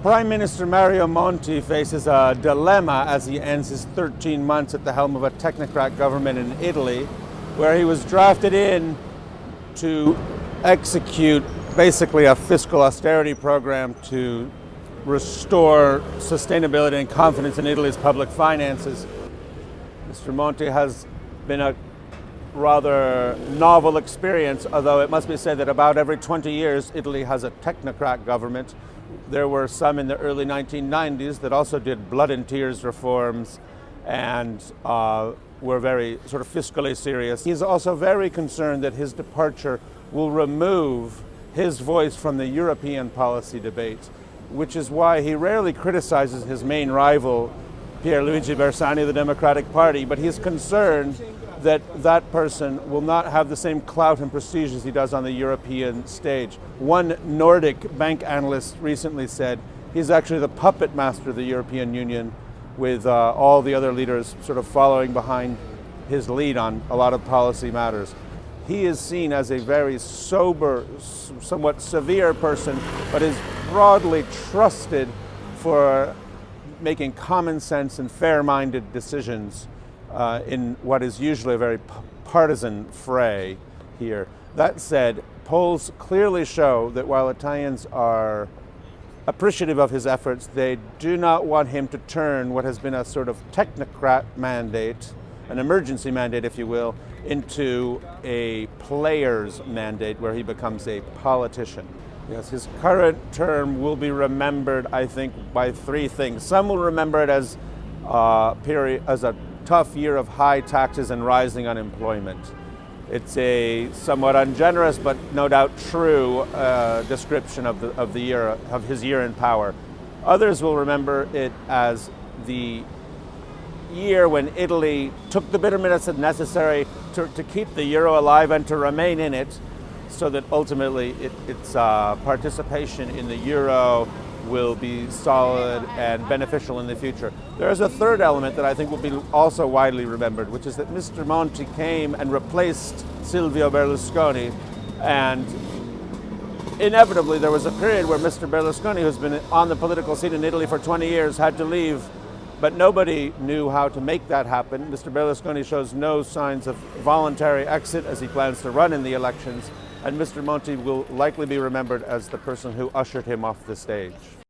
Prime Minister Mario Monti faces a dilemma as he ends his 13 months at the helm of a technocrat government in Italy, where he was drafted in to execute basically a fiscal austerity program to restore sustainability and confidence in Italy's public finances. Mr. Monti has been a rather novel experience, although it must be said that about every 20 years Italy has a technocrat government. There were some in the early 1990s that also did blood and tears reforms and were very sort of fiscally serious. He's also very concerned that his departure will remove his voice from the European policy debate, which is why he rarely criticizes his main rival, Pierluigi Bersani of the Democratic Party, but he's concerned that that person will not have the same clout and prestige as he does on the European stage. One Nordic bank analyst recently said he's actually the puppet master of the European Union, with all the other leaders sort of following behind his lead on a lot of policy matters. He is seen as a very sober, somewhat severe person, but is broadly trusted for making common sense and fair-minded decisions in what is usually a very partisan fray here. That said, polls clearly show that while Italians are appreciative of his efforts, they do not want him to turn what has been a sort of technocrat mandate, an emergency mandate, if you will, into a player's mandate where he becomes a politician. Yes, his current term will be remembered, I think, by three things. Some will remember it as a tough year of high taxes and rising unemployment. It's a somewhat ungenerous, but no doubt true description of his year in power. Others will remember it as the year when Italy took the bitter minutes necessary to keep the euro alive and to remain in it, so that ultimately its participation in the euro will be solid and beneficial in the future. There is a third element that I think will be also widely remembered, which is that Mr. Monti came and replaced Silvio Berlusconi, and inevitably there was a period where Mr. Berlusconi, who's been on the political scene in Italy for 20 years, had to leave, but nobody knew how to make that happen. Mr. Berlusconi shows no signs of voluntary exit as he plans to run in the elections, and Mr. Monti will likely be remembered as the person who ushered him off the stage.